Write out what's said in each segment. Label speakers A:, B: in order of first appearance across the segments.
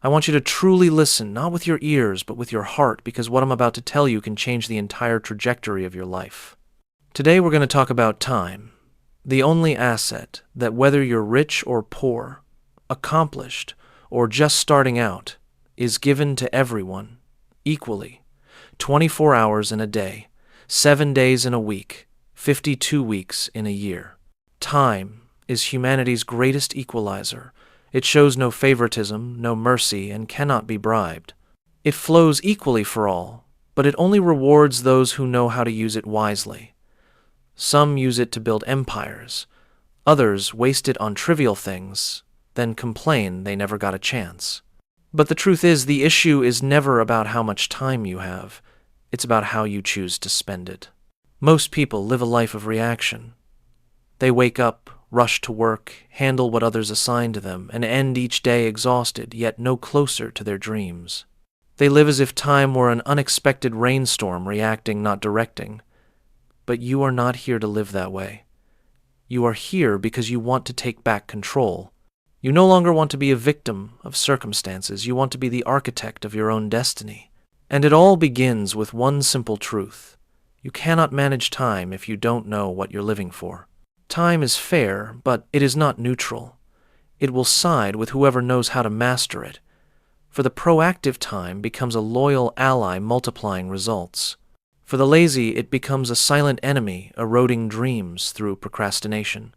A: I want you to truly listen, not with your ears, but with your heart, because what I'm about to tell you can change the entire trajectory of your life. Today we're going to talk about time, the only asset that whether you're rich or poor, accomplished or just starting out, is given to everyone equally. 24 hours in a day, 7 days in a week, 52 weeks in a year. Time is humanity's greatest equalizer. It shows no favoritism, no mercy, and cannot be bribed. It flows equally for all, but it only rewards those who know how to use it wisely. Some use it to build empires. Others waste it on trivial things, then complain they never got a chance. But the truth is, the issue is never about how much time you have. It's about how you choose to spend it. Most people live a life of reaction. They wake up, rush to work, handle what others assign to them, and end each day exhausted, yet no closer to their dreams. They live as if time were an unexpected rainstorm, reacting, not directing. But you are not here to live that way. You are here because you want to take back control. You no longer want to be a victim of circumstances. You want to be the architect of your own destiny. And it all begins with one simple truth. You cannot manage time if you don't know what you're living for. Time is fair, but it is not neutral. It will side with whoever knows how to master it. For the proactive, time becomes a loyal ally multiplying results. For the lazy, it becomes a silent enemy eroding dreams through procrastination.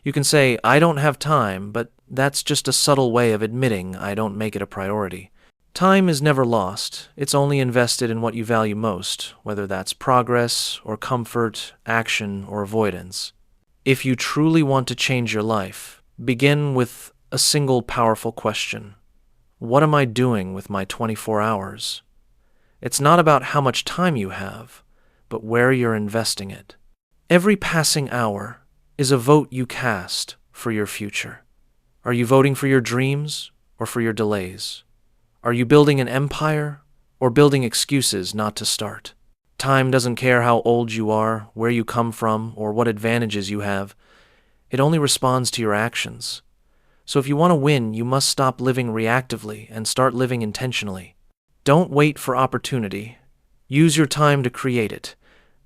A: You can say, I don't have time, but that's just a subtle way of admitting I don't make it a priority. Time is never lost. It's only invested in what you value most, whether that's progress or comfort, action or avoidance. If you truly want to change your life, begin with a single powerful question. What am I doing with my 24 hours? It's not about how much time you have, but where you're investing it. Every passing hour is a vote you cast for your future. Are you voting for your dreams or for your delays? Are you building an empire or building excuses not to start? Time doesn't care how old you are, where you come from, or what advantages you have. It only responds to your actions. So if you want to win, you must stop living reactively and start living intentionally. Don't wait for opportunity. Use your time to create it.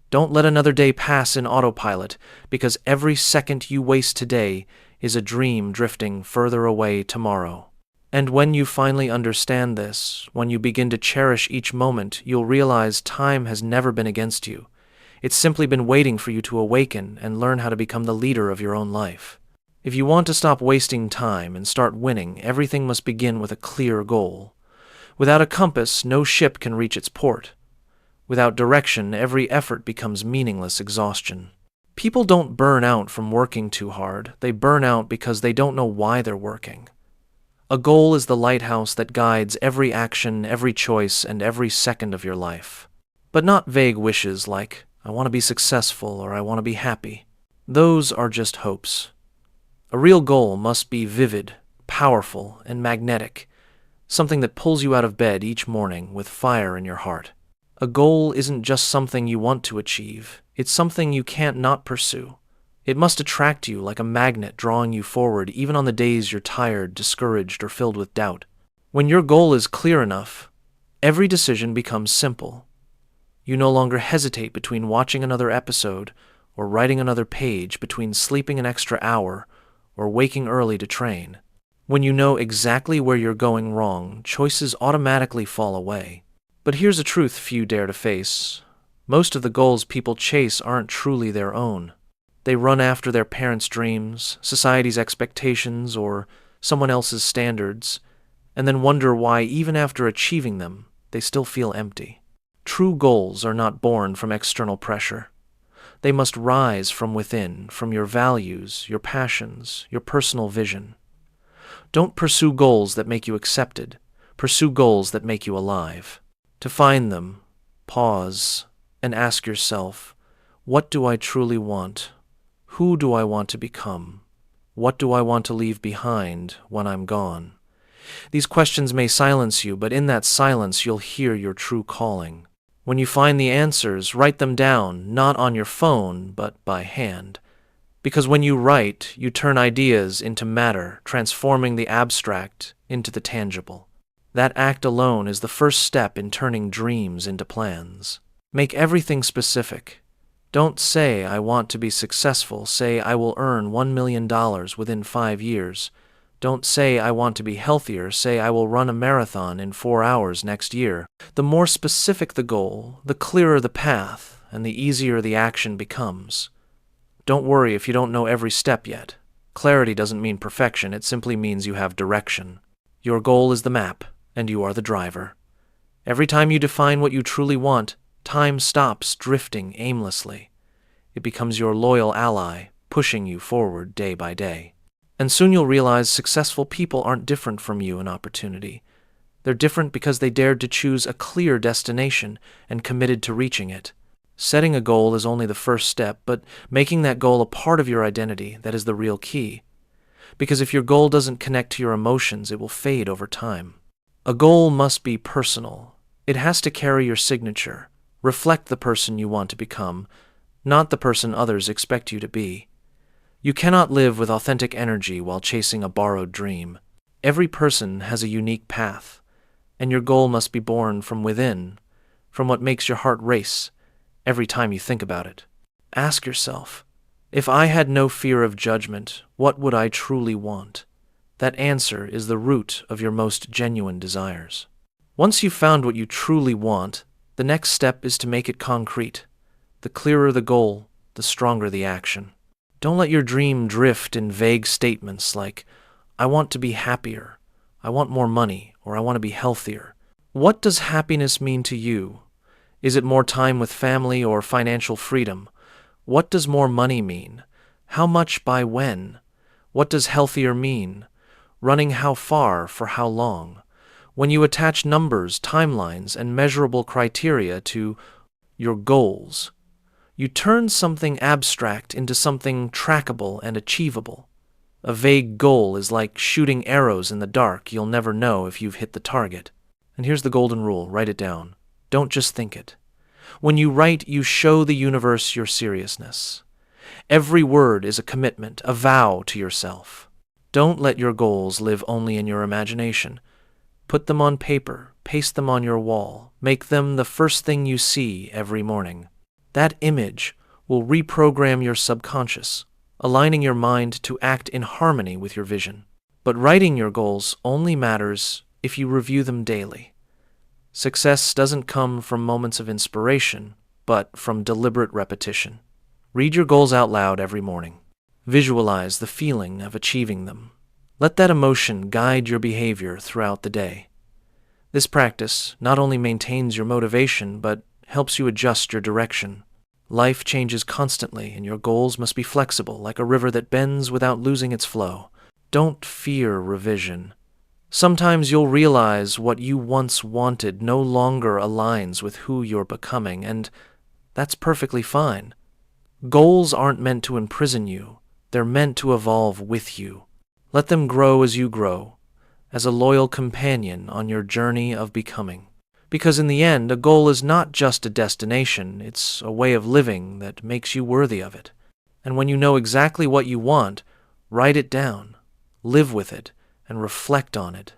A: Don't let another day pass in autopilot, because every second you waste today is a dream drifting further away tomorrow. And when you finally understand this, when you begin to cherish each moment, you'll realize time has never been against you. It's simply been waiting for you to awaken and learn how to become the leader of your own life. If you want to stop wasting time and start winning, everything must begin with a clear goal. Without a compass, no ship can reach its port. Without direction, every effort becomes meaningless exhaustion. People don't burn out from working too hard. They burn out because they don't know why they're working. A goal is the lighthouse that guides every action, every choice, and every second of your life. But not vague wishes like, I want to be successful or I want to be happy. Those are just hopes. A real goal must be vivid, powerful, and magnetic, something that pulls you out of bed each morning with fire in your heart. A goal isn't just something you want to achieve, it's something you can't not pursue. It must attract you like a magnet drawing you forward even on the days you're tired, discouraged, or filled with doubt. When your goal is clear enough, every decision becomes simple. You no longer hesitate between watching another episode or writing another page, between sleeping an extra hour or waking early to train. When you know exactly where you're going wrong, choices automatically fall away. But here's a truth few dare to face. Most of the goals people chase aren't truly their own. They run after their parents' dreams, society's expectations, or someone else's standards, and then wonder why, even after achieving them, they still feel empty. True goals are not born from external pressure. They must rise from within, from your values, your passions, your personal vision. Don't pursue goals that make you accepted. Pursue goals that make you alive. To find them, pause and ask yourself, what do I truly want? Who do I want to become? What do I want to leave behind when I'm gone? These questions may silence you, but in that silence you'll hear your true calling. When you find the answers, write them down, not on your phone, but by hand. Because when you write, you turn ideas into matter, transforming the abstract into the tangible. That act alone is the first step in turning dreams into plans. Make everything specific. Don't say, "I want to be successful." Say, "I will earn $1 million within 5 years." Don't say, "I want to be healthier." Say, "I will run a marathon in 4 hours next year." The more specific the goal, the clearer the path, and the easier the action becomes. Don't worry if you don't know every step yet. Clarity doesn't mean perfection, it simply means you have direction. Your goal is the map, and you are the driver. Every time you define what you truly want, time stops drifting aimlessly. It becomes your loyal ally, pushing you forward day by day. And soon you'll realize successful people aren't different from you in opportunity. They're different because they dared to choose a clear destination and committed to reaching it. Setting a goal is only the first step, but making that goal a part of your identity, that is the real key. Because if your goal doesn't connect to your emotions, it will fade over time. A goal must be personal. It has to carry your signature, reflect the person you want to become, not the person others expect you to be. You cannot live with authentic energy while chasing a borrowed dream. Every person has a unique path, and your goal must be born from within, from what makes your heart race every time you think about it. Ask yourself, if I had no fear of judgment, what would I truly want? That answer is the root of your most genuine desires. Once you've found what you truly want, the next step is to make it concrete. The clearer the goal, the stronger the action. Don't let your dream drift in vague statements like, "I want to be happier," "I want more money," or "I want to be healthier." What does happiness mean to you? Is it more time with family or financial freedom? What does more money mean? How much by when? What does healthier mean? Running how far for how long? When you attach numbers, timelines, and measurable criteria to your goals, you turn something abstract into something trackable and achievable. A vague goal is like shooting arrows in the dark. You'll never know if you've hit the target. And here's the golden rule. Write it down. Don't just think it. When you write, you show the universe your seriousness. Every word is a commitment, a vow to yourself. Don't let your goals live only in your imagination. Put them on paper, paste them on your wall, make them the first thing you see every morning. That image will reprogram your subconscious, aligning your mind to act in harmony with your vision. But writing your goals only matters if you review them daily. Success doesn't come from moments of inspiration, but from deliberate repetition. Read your goals out loud every morning. Visualize the feeling of achieving them. Let that emotion guide your behavior throughout the day. This practice not only maintains your motivation, but helps you adjust your direction. Life changes constantly, and your goals must be flexible, like a river that bends without losing its flow. Don't fear revision. Sometimes you'll realize what you once wanted no longer aligns with who you're becoming, and that's perfectly fine. Goals aren't meant to imprison you. They're meant to evolve with you. Let them grow as you grow, as a loyal companion on your journey of becoming. Because in the end, a goal is not just a destination, it's a way of living that makes you worthy of it. And when you know exactly what you want, write it down, live with it, and reflect on it.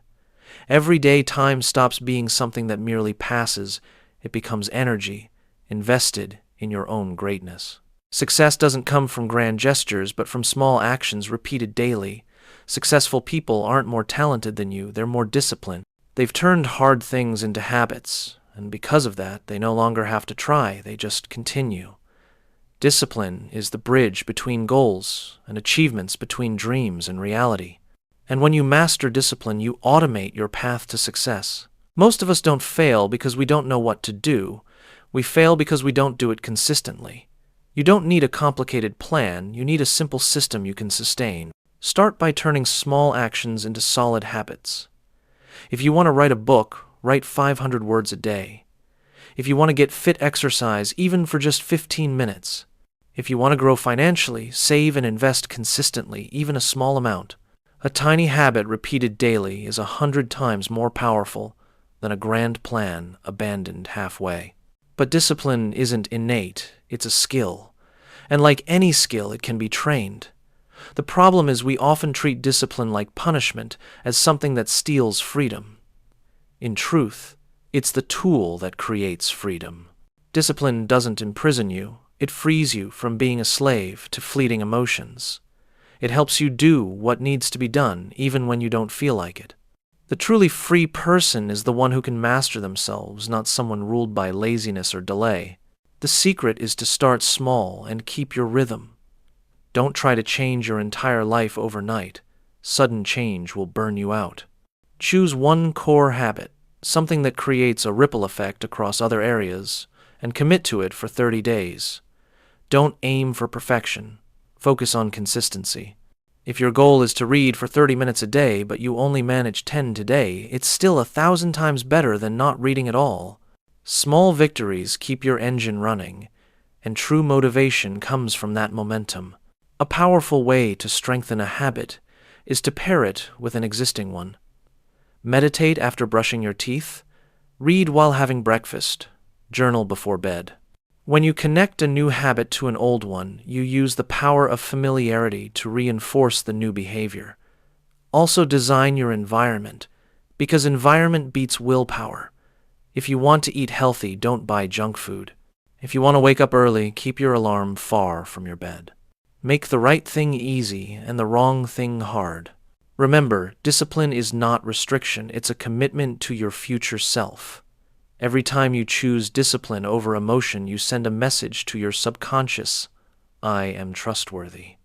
A: Every day, time stops being something that merely passes. It becomes energy, invested in your own greatness. Success doesn't come from grand gestures, but from small actions repeated daily. Successful people aren't more talented than you, they're more disciplined. They've turned hard things into habits, and because of that, they no longer have to try, they just continue. Discipline is the bridge between goals and achievements between dreams and reality. And when you master discipline, you automate your path to success. Most of us don't fail because we don't know what to do. We fail because we don't do it consistently. You don't need a complicated plan, you need a simple system you can sustain. Start by turning small actions into solid habits. If you want to write a book, write 500 words a day. If you want to get fit, exercise, even for just 15 minutes. If you want to grow financially, save and invest consistently, even a small amount. A tiny habit repeated daily is 100 times more powerful than a grand plan abandoned halfway. But discipline isn't innate, it's a skill. And like any skill, it can be trained. The problem is we often treat discipline like punishment, as something that steals freedom. In truth, it's the tool that creates freedom. Discipline doesn't imprison you, it frees you from being a slave to fleeting emotions. It helps you do what needs to be done, even when you don't feel like it. The truly free person is the one who can master themselves, not someone ruled by laziness or delay. The secret is to start small and keep your rhythm. Don't try to change your entire life overnight. Sudden change will burn you out. Choose one core habit, something that creates a ripple effect across other areas, and commit to it for 30 days. Don't aim for perfection. Focus on consistency. If your goal is to read for 30 minutes a day, but you only manage 10 today, it's still 1,000 times better than not reading at all. Small victories keep your engine running, and true motivation comes from that momentum. A powerful way to strengthen a habit is to pair it with an existing one. Meditate after brushing your teeth. Read while having breakfast. Journal before bed. When you connect a new habit to an old one, you use the power of familiarity to reinforce the new behavior. Also design your environment, because environment beats willpower. If you want to eat healthy, don't buy junk food. If you want to wake up early, keep your alarm far from your bed. Make the right thing easy and the wrong thing hard. Remember, discipline is not restriction, it's a commitment to your future self. Every time you choose discipline over emotion, you send a message to your subconscious, I am trustworthy.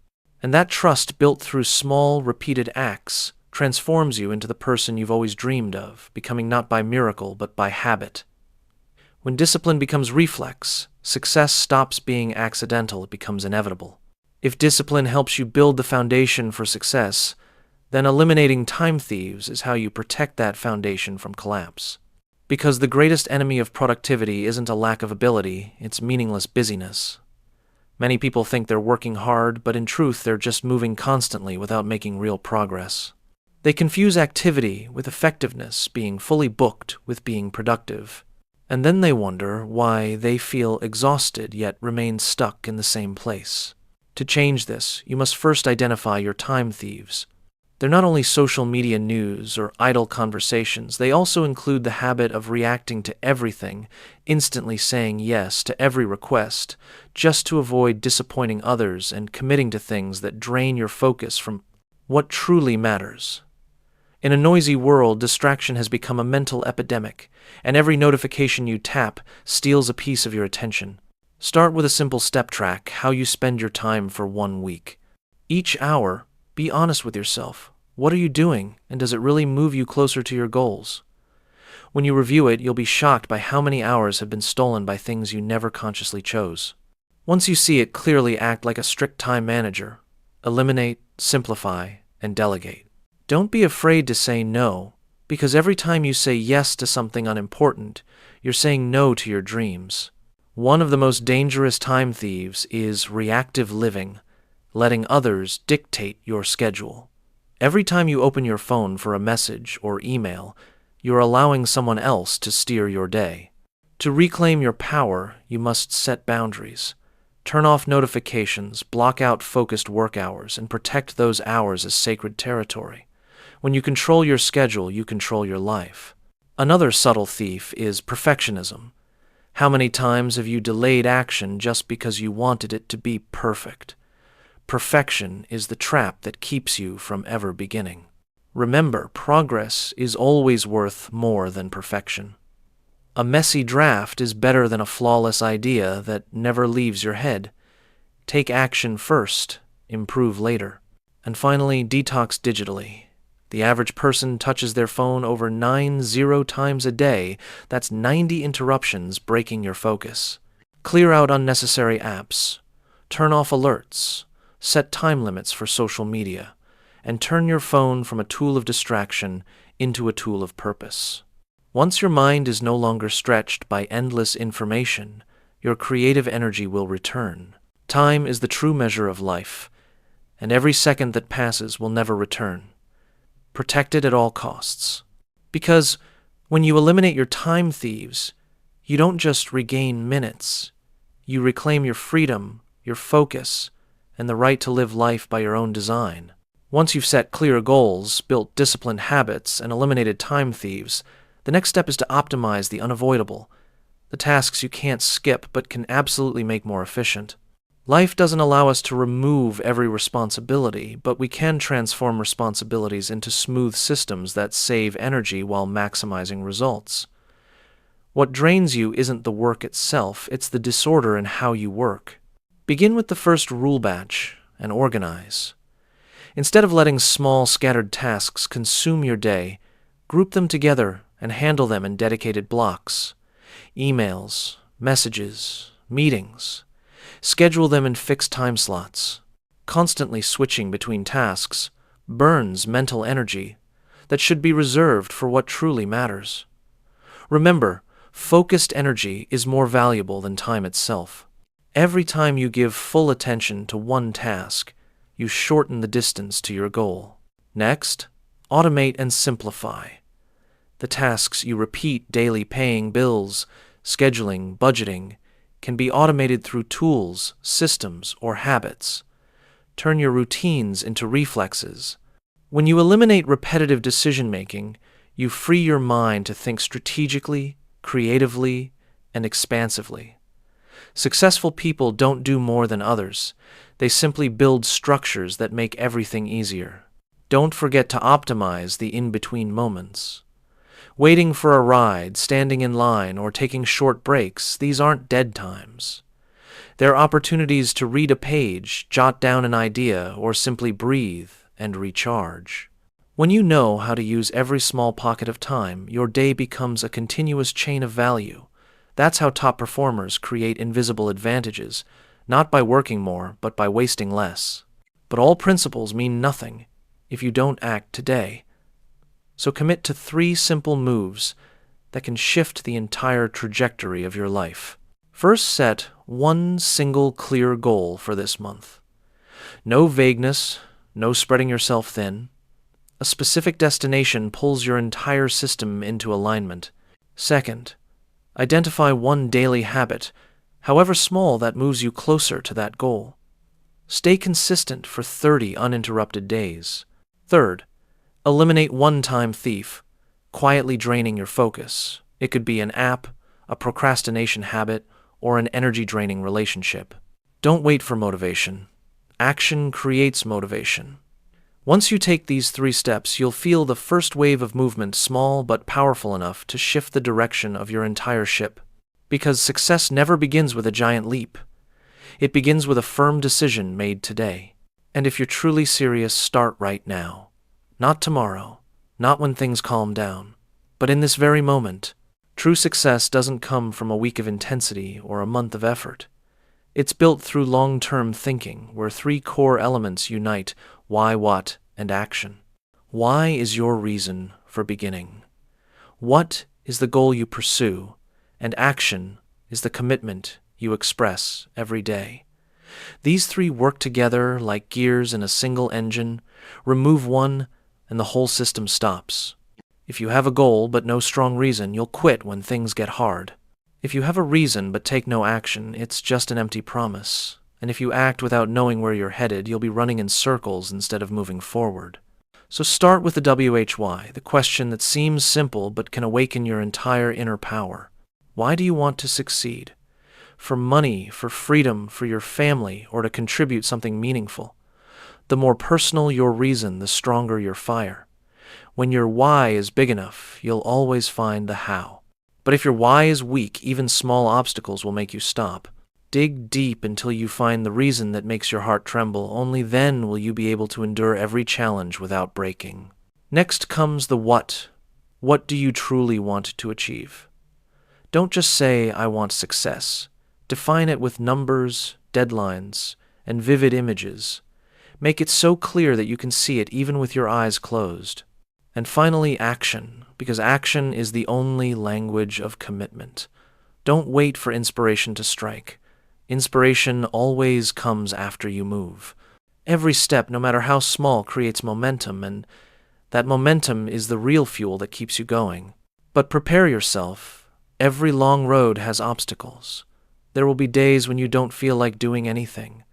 A: And that trust, built through small, repeated acts, transforms you into the person you've always dreamed of, becoming not by miracle, but by habit. When discipline becomes reflex, success stops being accidental, it becomes inevitable. If discipline helps you build the foundation for success, then eliminating time thieves is how you protect that foundation from collapse. Because the greatest enemy of productivity isn't a lack of ability, it's meaningless busyness. Many people think they're working hard, but in truth they're just moving constantly without making real progress. They confuse activity with effectiveness, being fully booked with being productive. And then they wonder why they feel exhausted yet remain stuck in the same place. To change this, you must first identify your time thieves. They're not only social media news or idle conversations, they also include the habit of reacting to everything, instantly saying yes to every request, just to avoid disappointing others and committing to things that drain your focus from what truly matters. In a noisy world, distraction has become a mental epidemic, and every notification you tap steals a piece of your attention. Start with a simple step track, how you spend your time for 1 week. Each hour, be honest with yourself. What are you doing, and does it really move you closer to your goals? When you review it, you'll be shocked by how many hours have been stolen by things you never consciously chose. Once you see it clearly, act like a strict time manager. Eliminate, simplify, and delegate. Don't be afraid to say no, because every time you say yes to something unimportant, you're saying no to your dreams. One of the most dangerous time thieves is reactive living, letting others dictate your schedule. Every time you open your phone for a message or email, you're allowing someone else to steer your day. To reclaim your power, you must set boundaries. Turn off notifications, block out focused work hours, and protect those hours as sacred territory. When you control your schedule, you control your life. Another subtle thief is perfectionism. How many times have you delayed action just because you wanted it to be perfect? Perfection is the trap that keeps you from ever beginning. Remember, progress is always worth more than perfection. A messy draft is better than a flawless idea that never leaves your head. Take action first, improve later. And finally, detox digitally. The average person touches their phone over 90 times a day. That's 90 interruptions breaking your focus. Clear out unnecessary apps. Turn off alerts. Set time limits for social media. And turn your phone from a tool of distraction into a tool of purpose. Once your mind is no longer stretched by endless information, your creative energy will return. Time is the true measure of life, and every second that passes will never return. Protect it at all costs. Because when you eliminate your time thieves, you don't just regain minutes. You reclaim your freedom, your focus, and the right to live life by your own design. Once you've set clear goals, built disciplined habits, and eliminated time thieves, The next step is to optimize the unavoidable, the tasks you can't skip but can absolutely make more efficient. Life doesn't allow us to remove every responsibility, but we can transform responsibilities into smooth systems that save energy while maximizing results. What drains you isn't the work itself, it's the disorder in how you work. Begin with the first rule batch and organize. Instead of letting small, scattered tasks consume your day, group them together and handle them in dedicated blocks. Emails, messages, meetings. Schedule them in fixed time slots. Constantly switching between tasks burns mental energy that should be reserved for what truly matters. Remember, focused energy is more valuable than time itself. Every time you give full attention to one task, you shorten the distance to your goal. Next, automate and simplify. The tasks you repeat daily, paying bills, scheduling, budgeting, can be automated through tools, systems, or habits. Turn your routines into reflexes. When you eliminate repetitive decision-making, you free your mind to think strategically, creatively, and expansively. Successful people don't do more than others. They simply build structures that make everything easier. Don't forget to optimize the in-between moments. Waiting for a ride, standing in line, or taking short breaks, these aren't dead times. They're opportunities to read a page, jot down an idea, or simply breathe and recharge. When you know how to use every small pocket of time, your day becomes a continuous chain of value. That's how top performers create invisible advantages, not by working more, but by wasting less. But all principles mean nothing if you don't act today. So commit to 3 simple moves that can shift the entire trajectory of your life. First, set one single clear goal for this month. No vagueness, no spreading yourself thin. A specific destination pulls your entire system into alignment. Second, identify one daily habit, however small, that moves you closer to that goal. Stay consistent for 30 uninterrupted days. Third, eliminate one time thief, quietly draining your focus. It could be an app, a procrastination habit, or an energy-draining relationship. Don't wait for motivation. Action creates motivation. Once you take these 3 steps, you'll feel the first wave of movement, small but powerful enough to shift the direction of your entire ship. Because success never begins with a giant leap. It begins with a firm decision made today. And if you're truly serious, start right now. Not tomorrow, not when things calm down, but in this very moment. True success doesn't come from a week of intensity or a month of effort. It's built through long-term thinking, where 3 core elements unite: why, what, and action. Why is your reason for beginning. What is the goal you pursue, and action is the commitment you express every day. These 3 work together like gears in a single engine. Remove one, and the whole system stops. If you have a goal but no strong reason, you'll quit when things get hard. If you have a reason but take no action, it's just an empty promise. And if you act without knowing where you're headed, you'll be running in circles instead of moving forward. So start with the WHY, the question that seems simple but can awaken your entire inner power. Why do you want to succeed? For money, for freedom, for your family, or to contribute something meaningful? The more personal your reason, the stronger your fire. When your why is big enough, you'll always find the how. But if your why is weak, even small obstacles will make you stop. Dig deep until you find the reason that makes your heart tremble. Only then will you be able to endure every challenge without breaking. Next comes the what. What do you truly want to achieve? Don't just say, "I want success." Define it with numbers, deadlines, and vivid images. Make it so clear that you can see it even with your eyes closed. And finally, action, because action is the only language of commitment. Don't wait for inspiration to strike. Inspiration always comes after you move. Every step, no matter how small, creates momentum, and that momentum is the real fuel that keeps you going. But prepare yourself. Every long road has obstacles. There will be days when you don't feel like doing anything.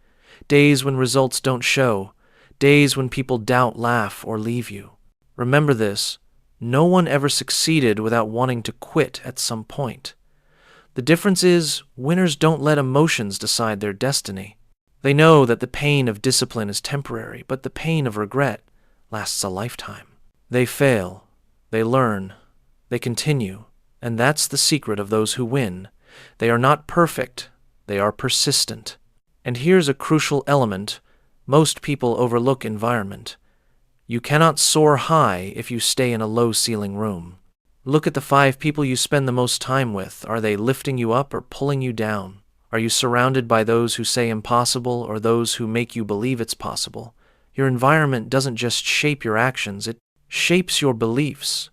A: Days when results don't show. Days when people doubt, laugh, or leave you. Remember this: No one ever succeeded without wanting to quit at some point. The difference is, winners don't let emotions decide their destiny. They know that the pain of discipline is temporary, but the pain of regret lasts a lifetime. They fail, they learn, they continue, and that's the secret of those who win. They are not perfect, they are persistent. And here's a crucial element most people overlook: environment. You cannot soar high if you stay in a low-ceiling room. Look at the 5 people you spend the most time with. Are they lifting you up or pulling you down? Are you surrounded by those who say impossible or those who make you believe it's possible? Your environment doesn't just shape your actions, it shapes your beliefs.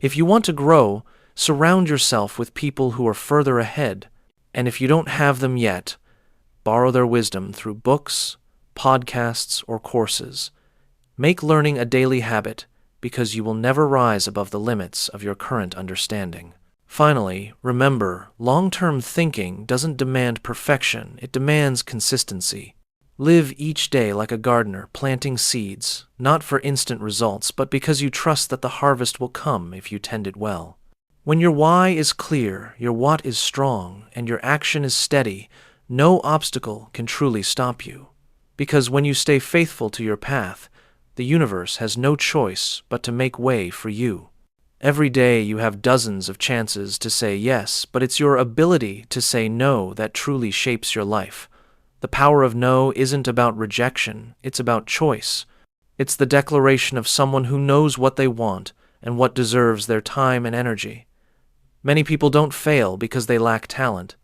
A: If you want to grow, surround yourself with people who are further ahead. And if you don't have them yet, borrow their wisdom through books, podcasts, or courses. Make learning a daily habit, because you will never rise above the limits of your current understanding. Finally, remember, long-term thinking doesn't demand perfection, it demands consistency. Live each day like a gardener, planting seeds, not for instant results, but because you trust that the harvest will come if you tend it well. When your why is clear, your what is strong, and your action is steady, no obstacle can truly stop you. Because when you stay faithful to your path, the universe has no choice but to make way for you. Every day you have dozens of chances to say yes, but it's your ability to say no that truly shapes your life. The power of no isn't about rejection, it's about choice. It's the declaration of someone who knows what they want and what deserves their time and energy. Many people don't fail because they lack talent.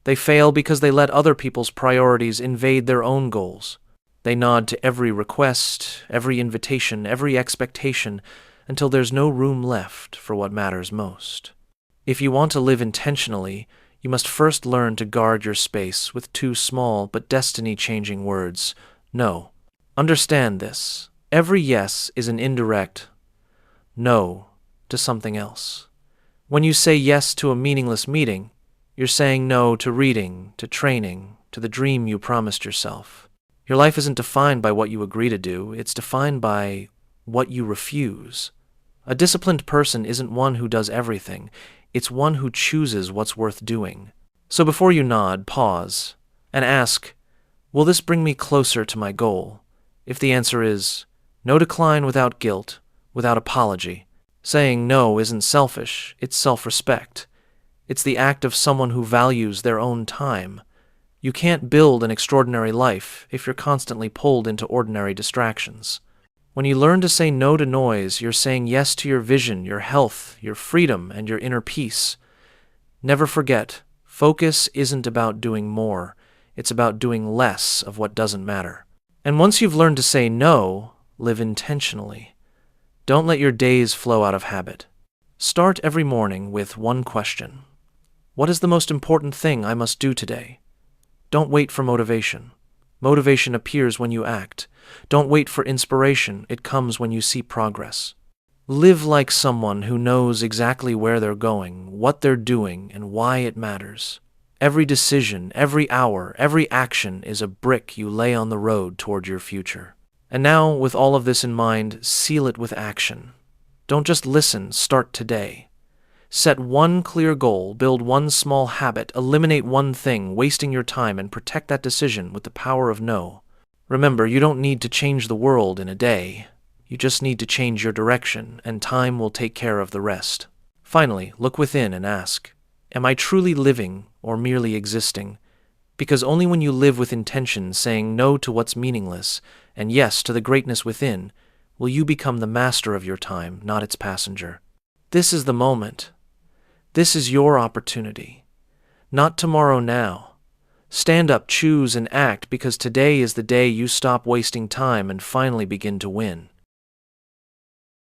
A: They fail because they let other people's priorities invade their own goals. They nod to every request, every invitation, every expectation, until there's no room left for what matters most. If you want to live intentionally, you must first learn to guard your space with 2 small but destiny-changing words: no. Understand this. Every yes is an indirect no to something else. When you say yes to a meaningless meeting, you're saying no to reading, to training, to the dream you promised yourself. Your life isn't defined by what you agree to do, it's defined by what you refuse. A disciplined person isn't one who does everything, it's one who chooses what's worth doing. So before you nod, pause, and ask, will this bring me closer to my goal? If the answer is no, decline without guilt, without apology. Saying no isn't selfish, it's self-respect. It's the act of someone who values their own time. You can't build an extraordinary life if you're constantly pulled into ordinary distractions. When you learn to say no to noise, you're saying yes to your vision, your health, your freedom, and your inner peace. Never forget, focus isn't about doing more, it's about doing less of what doesn't matter. And once you've learned to say no, live intentionally. Don't let your days flow out of habit. Start every morning with one question. What is the most important thing I must do today? Don't wait for motivation. Motivation appears when you act. Don't wait for inspiration. It comes when you see progress. Live like someone who knows exactly where they're going, what they're doing, and why it matters. Every decision, every hour, every action is a brick you lay on the road toward your future. And now, with all of this in mind, seal it with action. Don't just listen, start today. Set one clear goal, build one small habit, eliminate one thing, wasting your time, and protect that decision with the power of no. Remember, you don't need to change the world in a day. You just need to change your direction, and time will take care of the rest. Finally, look within and ask, am I truly living or merely existing? Because only when you live with intention, saying no to what's meaningless, and yes to the greatness within, will you become the master of your time, not its passenger. This is the moment. This is your opportunity. Not tomorrow, now. Stand up, choose, and act, because today is the day you stop wasting time and finally begin to win.